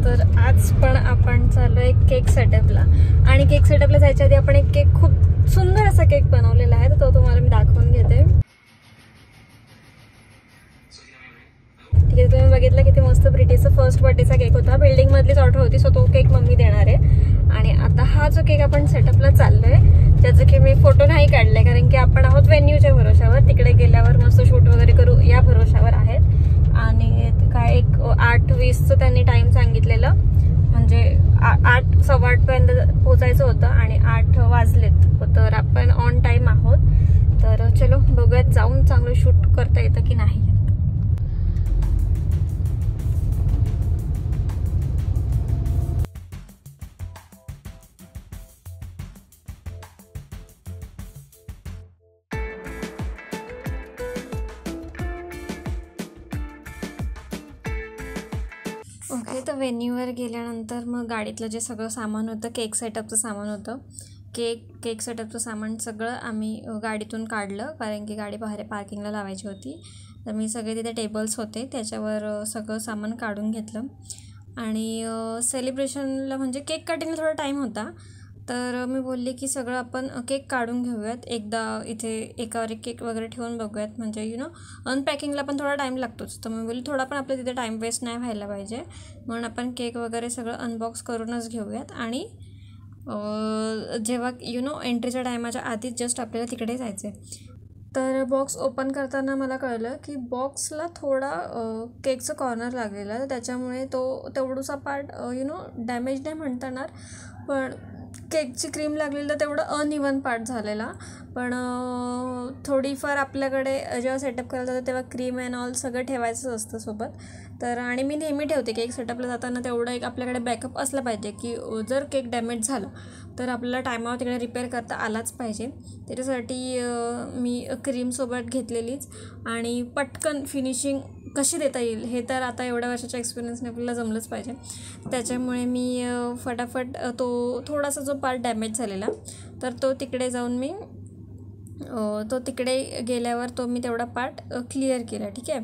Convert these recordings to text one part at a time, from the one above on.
तर आज पण आपण चालू आहे केक सेटअपला. आणि केक सेटअपला जायच्या आधी आपण एक केक, खूप सुंदर असा केक बनवलेला आहे, तर तो तुम्हाला मी दाखवून घेते. ठीक आहे, तुम्ही बघितलं किती मस्त प्रिटीचा फर्स्ट बर्थडेचा केक होता. बिल्डिंग मधलीच ऑर्डर होती, सो तो केक मम्मी देणार आहे. आणि आता हा जो केक आपण सेटअपला चाललोय त्याचं की मी फोटो नाही काढले, कारण की आपण आहोत व्हेन्यूच्या भरोशावर. तिकडे गेल्यावर मस्त शूट वगैरे करू या भरोशावर आहेत. आणि काय एक 8:20चं त्यांनी टाइम सांगितलेलं, म्हणजे 8 सव्वा 8 पर्यंत पोहोचायचं होतं आणि 8 वाजलेत, तर आपण ऑन टाइम आहोत. तर चलो बघूयात, जाऊन चांगलं शूट करता येतं की नाही. ओके, तर व्हेन्यूवर गेल्यानंतर मग गाडीतलं जे सगळं सामान होतं, केक सेटअपचं सामान होतं, केक सेटअपचं सामान सगळं आम्ही गाडीतून काढलं, कारण की गाडी बाहेर पार्किंगला लावायची होती. तर मी सगळे तिथे टेबल्स होते त्याच्यावर सगळं सामान काढून घेतलं. आणि सेलिब्रेशनला म्हणजे केक कटिंगला थोडा टाईम होता, तर मी बोलले की सगळं आपण केक काढून घेऊयात, एकदा इथे एकावर एक केक वगैरे ठेवून बघूयात, म्हणजे अनपॅकिंगला पण थोडा टाईम लागतोच. तर मी बोलली थोडा पण आपल्या तिथे टाईम वेस्ट नाही व्हायला पाहिजे, म्हणून आपण केक वगैरे सगळं अनबॉक्स करूनच घेऊयात. आणि जेव्हा एंट्रीच्या टायमाच्या आधीच जस्ट आपल्याला तिकडे जायचं आहे. तर बॉक्स ओपन करताना मला कळलं की बॉक्सला थोडा केकचं कॉर्नर लागलेला, तर त्याच्यामुळे तो तेवढूसा पार्ट डॅमेज नाही म्हणता येणार, पण केकची क्रीम लागलेली तर तेवढं अनइवन पार्ट झालेला. पण थोडीफार आपल्याकडे जेव्हा सेटअप करायला जातं तेव्हा क्रीम अँड ऑल सगळं ठेवायचं असतं सोबत. तर आणि मी नेहमी ठेवते केक सेटअपला जाताना, तेवढं एक आपल्याकडे बॅकअप असलं पाहिजे की जर केक डॅमेज झालं तर आपल्याला टायमावर तिकडे रिपेअर करता आलाच पाहिजे. त्याच्यासाठी मी क्रीमसोबत घेतलेलीच. आणि पटकन फिनिशिंग कशी देता येईल हे तर आता एवढ्या वर्षाच्या एक्सपिरियन्सने आपल्याला जमलंच पाहिजे. त्याच्यामुळे मी फटाफट तो थोडासा जो पार्ट डॅमेज झालेला, तर तो तिकडे जाऊन मी तो तिकडे गेल्यावर तो मी तेवढा पार्ट क्लिअर केला. ठीक आहे.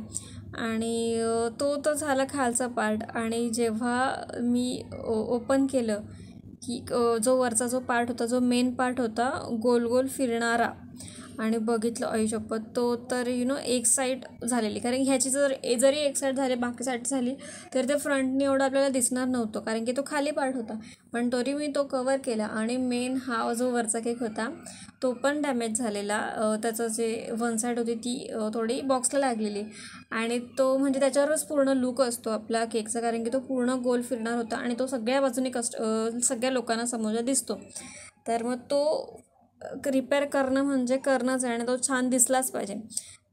आणि तो तर झाला खालचा पार्ट. आणि जेव्हा मी ओपन केलं की जो वरचा जो पार्ट होता, जो मेन पार्ट होता गोल गोल फिरणारा, आणि बघितलं आयुष्यपत तो तर एक साईड झालेली, कारण ह्याची जरी एक साईड झाली बाकी साईड झाली तर ते फ्रंटनी एवढं आपल्याला दिसणार नव्हतं, कारण की तो खाली पार्ट होता. पण तरी मी तो कवर केला. आणि मेन हा जो वरचा केक होता तो पण डॅमेज झालेला. त्याचं जे वन साईड होती ती थोडी बॉक्सला लागलेली, आणि तो म्हणजे त्याच्यावरच पूर्ण लूक असतो आपला केकचा, कारण की तो पूर्ण गोल फिरणार होता आणि तो सगळ्या बाजूने सगळ्या लोकांना समोर दिसतो. तर मग तो रिपेअर करणं म्हणजे करणंच आहे, आणि तो छान दिसलाच पाहिजे.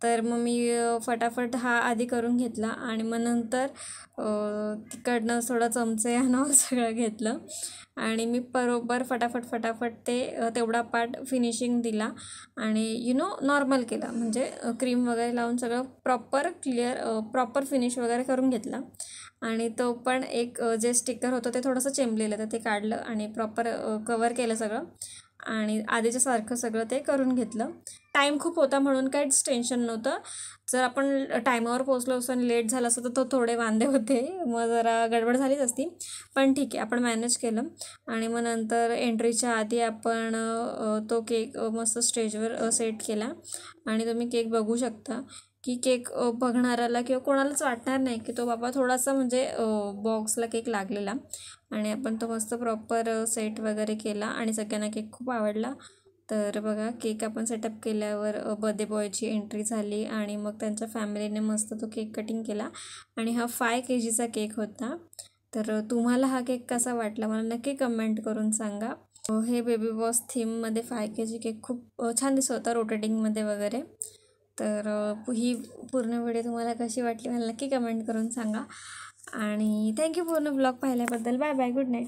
तर मग मी फटाफट हा आधी करून घेतला, आणि मग नंतर तिकडनं थोडं चमचे आणि सगळं घेतलं, आणि मी बरोबर फटाफट तेवढा पार्ट फिनिशिंग दिला. आणि नॉर्मल केला, म्हणजे क्रीम वगैरे लावून सगळं प्रॉपर फिनिश वगैरे करून घेतला. आणि तो पण एक जे स्टिकर होतं ते थोडंसं चेंबलेलं, तर ते काढलं आणि प्रॉपर कवर केलं सगळं, आणि आधीच्या सारखं सगळं ते करून घेतलं. टाईम खूप होता म्हणून काहीच टेन्शन नव्हतं. जर आपण टायमावर पोहोचलो असतो आणि लेट झाला असतं तर तो थोडे वांदे होते, मग जरा गडबड झालीच असती. पण ठीक आहे, आपण मॅनेज केलं. आणि मग नंतर एंट्रीच्या आधी आपण तो केक मस्त स्टेजवर सेट केला. आणि तुम्ही केक बघू शकता की केक बघणाऱ्याला किंवा कोणालाच वाटणार नाही की तो बाबा थोडासा म्हणजे बॉक्सला केक लागलेला. आणि आपण तो मस्त प्रॉपर सेट वगैरे केला, आणि सगळ्यांना केक खूप आवडला. तर बघा, केक आपण सेटअप केल्यावर बर्थडे बॉयची एंट्री झाली, आणि मग त्यांच्या फॅमिलीने मस्त तो केक कटिंग केला. आणि हा 5 kgचा केक होता. तर तुम्हाला हा केक कसा वाटला मला नक्की कमेंट करून सांगा. हे बेबी बॉस थीममध्ये 5 kg केक खूप छान दिसत होता, रोटेटिंगमध्ये वगैरे. तर ही पूर्ण व्हिडिओ तुम्हाला कशी वाटली मला नक्की कमेंट करून सांगा. आणि थँक्यू पूर्ण ब्लॉग पाहिल्याबद्दल. Bye bye, good night.